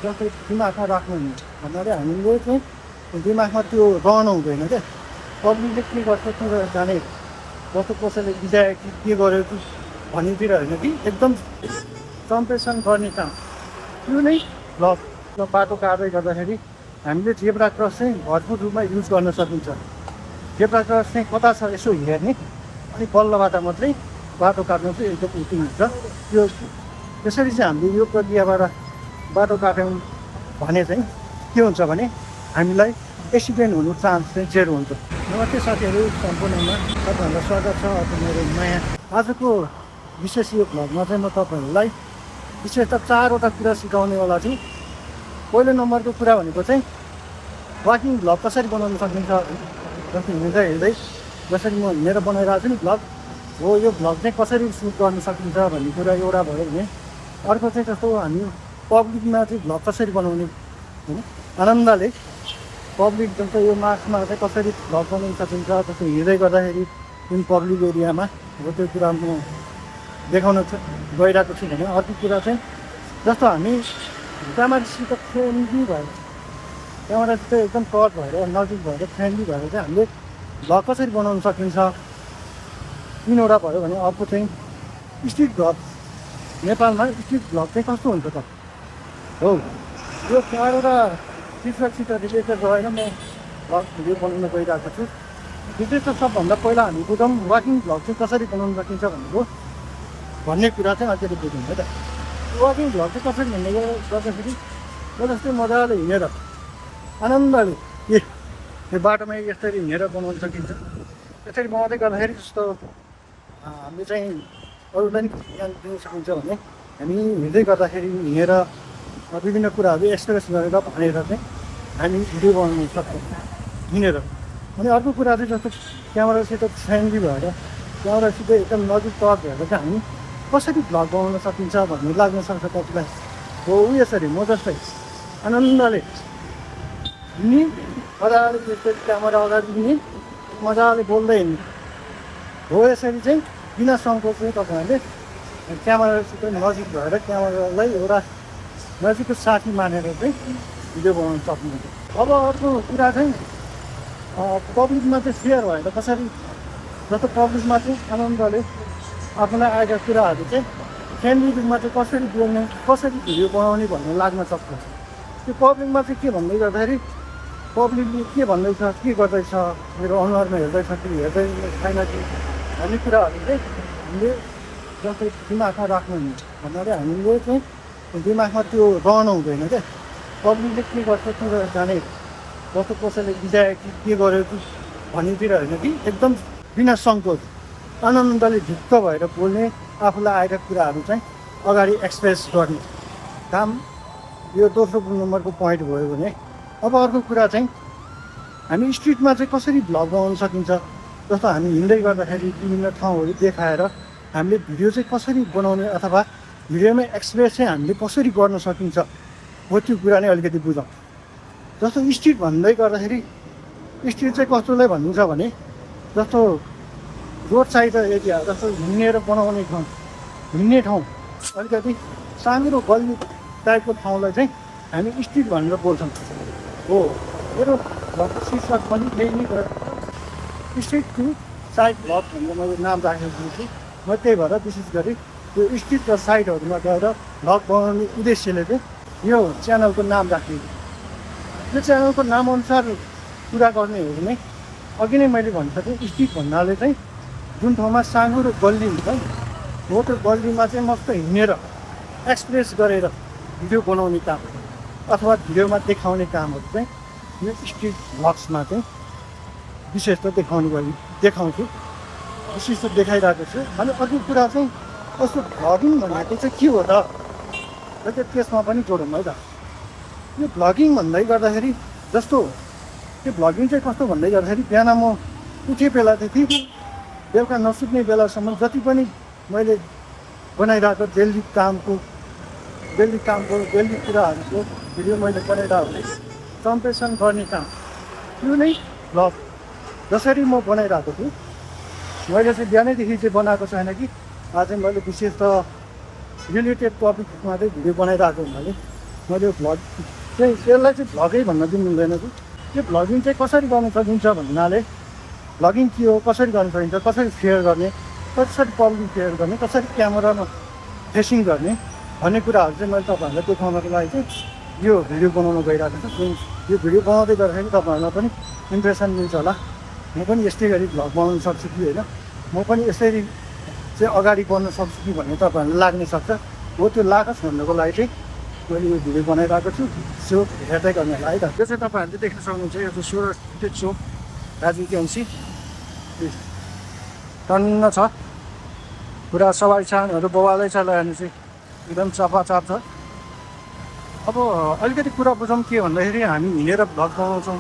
जस्तै दिमागमा राख्नु भन्नाले हामीले चाहिँ दिमागमा त्यो रहनु हुँदैन क्या। पब्लिकले के गर्छ त्यो जाने जस्तो कसैले विधायक के गर्यो कि भनितिर होइन कि एकदम कम्पेसन गर्ने काम त्यो नै ब्लक। बाटो काट्दै गर्दाखेरि हामीले जेब्रा क्रस चाहिँ भरपुर रूपमा युज गर्न सकिन्छ। जेब्रा क्रस चाहिँ कता छ यसो हेर्ने अनि पल्लोबाट मात्रै बाटो काट्नु चाहिँ एकदम उचित हुन्छ। त्यो त्यसरी चाहिँ हामीले यो प्रक्रियाबाट बाटो काट्यौँ भने चाहिँ के हुन्छ भने हामीलाई एक्सिडेन्ट हुनु चान्स चाहिँ जेरो हुन्छ। नमस्ते साथीहरू, सम्पूर्णमा तपाईँहरूलाई स्वागत छ। अब मेरो नयाँ आजको विशेष यो भ्लगमा चाहिँ म तपाईँहरूलाई विशेष त 4वटा कुरा सिकाउनेवाला छु। पहिलो नम्बरको कुरा भनेको चाहिँ वाकिङ भ्लग कसरी बनाउन सकिन्छ। जस्तै हिँड्दै हिँड्दै जसरी म हिँडेर बनाइरहेको छु नि भ्लग हो, यो भ्लग चाहिँ कसरी सुट गर्न सकिन्छ भन्ने कुरा एउटा भयो भने अर्को चाहिँ जस्तो हामी पब्लिकमा चाहिँ भ्लग कसरी बनाउने होइन, आनन्दले पब्लिक जस्तो यो मार्चमा चाहिँ कसरी भ्लग बनाउन सकिन्छ। जस्तो हिँड्दै गर्दाखेरि जुन पब्लिक एरियामा हो त्यो कुरा म देखाउन गइरहेको छु भने अर्को कुरा चाहिँ जस्तो हामी क्यामेरासित फ्रेन्डली भएर क्यामेरासित एकदम टच भएर नजिक भएर फ्रेन्डली भएर चाहिँ हामीले भ्लग कसरी बनाउन सकिन्छ 3वटा भयो भने अर्को चाहिँ स्ट्रिट भ्लग। नेपालमा स्ट्रिट भ्लग चाहिँ कस्तो हुन्छ त हो, यो 4वटा शीर्षकसित रिलेटेड रहेर म भ्लग भिडियो बनाउन गइरहेको छु। विशेष त सबभन्दा पहिला हामी बुझौँ वाकिङ भ्लग चाहिँ कसरी बनाउन सकिन्छ भन्ने कुरा चाहिँ अलिकति बुझौँ है त। वाकिङ भ्लग चाहिँ कसरी हिँड्ने गर्दाखेरि म जस्तै मजाले हिँडेर आनन्दले यो बाटोमा यसरी हिँडेर बनाउन सकिन्छ। यसरी बनाउँदै गर्दाखेरि जस्तो हामीले चाहिँ अरूलाई पनि ज्ञान दिन सकिन्छ भने हामी हिँड्दै गर्दाखेरि हिँडेर विभिन्न कुराहरू एक्सप्रेस गरेर भनेर चाहिँ हामी भिडियो बनाउन सक्छौँ हिँडेर। अनि अर्को कुरा चाहिँ जस्तो क्यामेरासित फ्रेन्डली भएर क्यामेरासित एकदम नजिक टच भएर चाहिँ हामी कसरी भ्लग बनाउन सकिन्छ भन्ने लाग्न सक्छ तपाईँलाई। हो यसरी म जस्तै आनन्दले हिँड्ने मजाले त्यसरी क्यामेरा अगाडि दिने मजाले बोल्दै हिँड्ने हो। यसरी चाहिँ बिना सङ्कोच चाहिँ तपाईँहरूले क्यामेरासित नजिक भएर क्यामेरालाई एउटा नजिकको साथी मानेर चाहिँ भिडियो बनाउन सक्नुहुन्छ। अब अर्को कुरा चाहिँ पब्लिकमा चाहिँ सेयर भएर कसरी जस्तो पब्लिकमा चाहिँ आनन्दले आफूलाई आएका कुराहरू चाहिँ फ्रेन्डली रूपमा चाहिँ कसरी बोल्ने कसरी भिडियो बनाउने भन्ने लाग्न सक्छ। त्यो पब्लिकमा चाहिँ के भन्दै गर्दाखेरि पब्लिकले के भन्दैछ के गर्दैछ मेरो अनुहारमा हेर्दैछ कि हेर्दै छैन कि भन्ने कुराहरू चाहिँ हामीले जस्तै दिमागमा राख्नु भन्नाले हामीले चाहिँ दिमागमा त्यो रहनु हुँदैन क्या। पब्लिकले के गर्छ त्यो जाने जस्तो कसैले विधायक के गर्यो कि भनितिर होइन कि एकदम बिना सङ्कोच आनन्दले ढुक्क भएर बोल्ने आफूलाई आएका कुराहरू चाहिँ अगाडि एक्सप्रेस गर्ने काम यो दोस्रो नम्बरको पोइन्ट भयो भने अब अर्को कुरा चाहिँ हामी स्ट्रिटमा चाहिँ कसरी भ्लग बनाउन सकिन्छ। जस्तो हामी हिँड्दै गर्दाखेरि विभिन्न ठाउँहरू देखाएर हामीले भिडियो चाहिँ कसरी बनाउने अथवा भिडियोमा एक्सप्रेस चाहिँ हामीले कसरी गर्न सकिन्छ हो त्यो कुरा नै अलिकति बुझौँ। जस्तो स्ट्रिट भन्दै गर्दाखेरि स्ट्रिट चाहिँ कस्तोलाई भन्नुहुन्छ भने जस्तो रोड साइड एरिया जस्तो हिँडेर बनाउने ठाउँ हिँड्ने ठाउँ अलिकति सानो गल्ली टाइपको ठाउँलाई चाहिँ हामी स्ट्रिट भनेर बोल्छौँ हो। मेरो भ्लगको शीर्षक पनि त्यही नै स्ट्रिट टु साइड भ्लग भनेर मैले नाम राखेको छु। म त्यही भएर विशेष गरी यो स्ट्रिट र साइडहरूमा गएर भ्लग बनाउने उद्देश्यले चाहिँ यो च्यानलको नाम राखेको। यो च्यानलको नामअनुसार कुरा गर्ने हो भने अघि नै मैले भनिसकेँ स्ट्रिट भन्नाले चाहिँ जुन ठाउँमा सानो र गल्ली हुन्छ हो त्यो गल्लीमा चाहिँ मस्त हिँडेर एक्सप्रेस गरेर भिडियो बनाउने काम अथवा भिडियोमा देखाउने कामहरू चाहिँ यो स्ट्रिट भ्लग्समा चाहिँ विशेष त देखाउँछु विशेष त देखाइरहेको छु। अनि अर्को कुरा चाहिँ कस्तो भ्लगिङ भनेको चाहिँ के हो त त्यसमा पनि जोडौँ है त। यो भ्लगिङ भन्दै गर्दाखेरि जस्तो त्यो भ्लगिङ चाहिँ कस्तो भन्दै गर्दाखेरि बिहान म उठे बेलादेखि बेलुका नसुत्ने बेलासम्म जति पनि मैले बनाइरहेको डेली कुराहरूको भिडियो मैले बनाइरहेको भने कम्पेसन गर्ने काम त्यो नै भ्लग जसरी म बनाइरहेको छु। मैले चाहिँ बिहानैदेखि चाहिँ बनाएको छैन कि आज मैले विशेष त रिलेटेड टपिकमा चाहिँ भिडियो बनाइरहेको हुनाले मैले भ्लग चाहिँ यसलाई चाहिँ भ्लगै भन्न चाहिँ मिल्दैन कि यो भ्लगिङ चाहिँ कसरी गर्न सकिन्छ भन्नाले भ्लगिङ के हो, कसरी गर्न सकिन्छ, कसरी सेयर गर्ने, कसरी पब्लिक सेयर गर्ने, कसरी क्यामेरामा फेसिङ गर्ने भन्ने कुराहरू चाहिँ मैले तपाईँहरूलाई देखाउनको लागि चाहिँ यो भिडियो बनाउन गइरहेको छु। यो भिडियो बनाउँदै गर्दाखेरि तपाईँहरूलाई पनि इम्प्रेसन मिल्छ होला, म पनि यस्तै गरी भ्लग बनाउन सक्छु कि होइन, म पनि यसरी चाहिँ अगाडि बढ्न सक्छु कि भन्ने तपाईँहरूलाई लाग्न सक्छ। हो त्यो लागोस् भन्नको लागि चाहिँ मैले यो भिडियो बनाइरहेको छु। सो हेर्दै गर्नेलाई है त। यो चाहिँ तपाईँहरूले देख्न सक्नुहुन्छ, यो चाहिँ 16 फिट चोक दार्जिलिङ केएमसी टन्न छ, पुरा सवारी सामानहरू बवालै छ, लगानी चाहिँ एकदम चपाचाप छ। अब अलिकति कुरा बुझौँ के भन्दाखेरि हामी हिँडेर भ्लग बनाउँछौँ,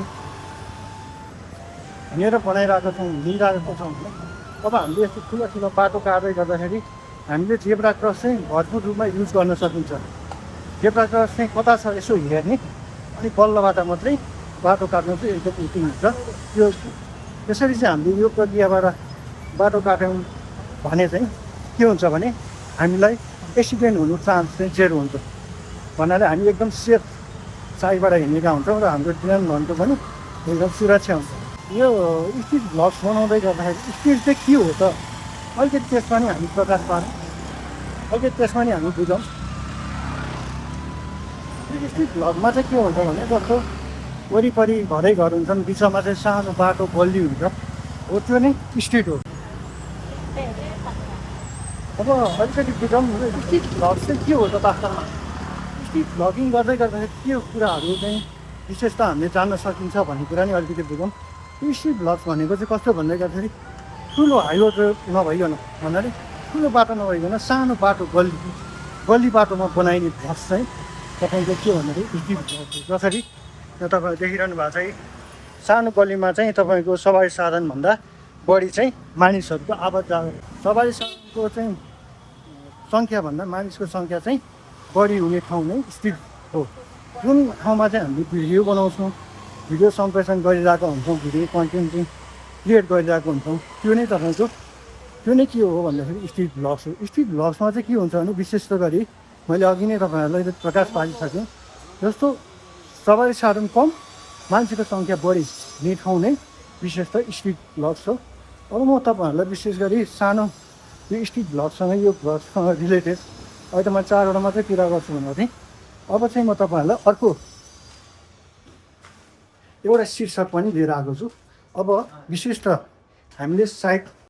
हिँडेर बनाइरहेको छौँ, हिँडिरहेको छौँ होइन। अब हामीले यस्तो ठुलो ठुलो बाटो काट्दै गर्दाखेरि हामीले जेब्रा क्रस चाहिँ भरपुर रूपमा युज गर्न सकिन्छ। जेब्रा क्रस चाहिँ कता छ यसो हेर्ने, अनि बल्लबाट मात्रै बाटो काट्नु चाहिँ एकदम उचित हुन्छ। यो त्यसरी चाहिँ हामीले यो प्रक्रियाबाट बाटो काट्यौँ भने चाहिँ के हुन्छ भने हामीलाई एक्सिडेन्ट हुनु चान्स चाहिँ जेरो हुन्छ। भन्नाले हामी एकदम सेफ साइडबाट हिँडेका हुन्छौँ र हाम्रो जीवनको पनि एकदम सुरक्षा हुन्छ। यो स्ट्रिट भ्लग्स बनाउँदै गर्दाखेरि स्ट्रिट चाहिँ के हो त, अलिकति त्यसमा नि हामी प्रकाश पारौँ, अलिकति त्यसमा नि हामी बुझौँ। स्ट्रिट भ्लगमा चाहिँ के हुन्छ भने जस्तो वरिपरि घरै घर हुन्छन्, बिचमा चाहिँ सानो बाटो गल्ली हुन्छ, हो त्यो नै स्ट्रिट हो। अब अलिकति बुझौँ, स्ट्रिट भ्लग चाहिँ के हो त वास्तवमा। स्ट्रिट भ्लगिङ गर्दै गर्दाखेरि के कुराहरू चाहिँ विशेष त हामीले जान्न सकिन्छ भन्ने कुरा नि अलिकति बुझौँ। यो स्ट्रिट भ्लग्स भनेको चाहिँ कस्तो भन्दै गर्दाखेरि ठुलो हाइवे नभइकन, भन्नाले ठुलो बाटो नभइकन सानो बाटो गल्ली बाटोमा बनाइने भ्लग्स चाहिँ तपाईँको के भन्दाखेरि स्ट्रिट भ्लग हो। जसरी तपाईँहरू देखिरहनु भएको चाहिँ सानो गल्लीमा चाहिँ तपाईँको सवारी साधनभन्दा बढी चाहिँ मानिसहरूको आवत-जावत, सवारी साधनको चाहिँ सङ्ख्याभन्दा मानिसको सङ्ख्या चाहिँ बढी हुने ठाउँ नै स्ट्रिट हो। जुन ठाउँमा चाहिँ हामीले भिडियो बनाउँछौँ, भिडियो सम्प्रेषण गरिरहेको हुन्छौँ, भिडियो कन्टेन्ट चाहिँ क्रिएट गरिरहेको हुन्छौँ, त्यो नै तपाईँको त्यो नै के हो भन्दाखेरि स्ट्रिट भ्लग्स हो। स्ट्रिट भ्लग्समा चाहिँ के हुन्छ भने विशेष गरी मैले अघि नै तपाईँहरूलाई प्रकाश पारिसकेँ, जस्तो सवारी साधन कम, मान्छेको सङ्ख्या बढी हुने ठाउँ नै विशेष त स्ट्रिट भ्लग्स हो। अब म तपाईँहरूलाई विशेष गरी सानो यो स्ट्रिट भ्लगसँग यो भ्लगसँग रिलेटेड अहिले त म 4वटा मात्रै कुरा गर्छु भनेको थिएँ। अब चाहिँ म तपाईँहरूलाई अर्को एउटा शीर्षक पनि लिएर आएको छु। अब विशेष त हामीले साइड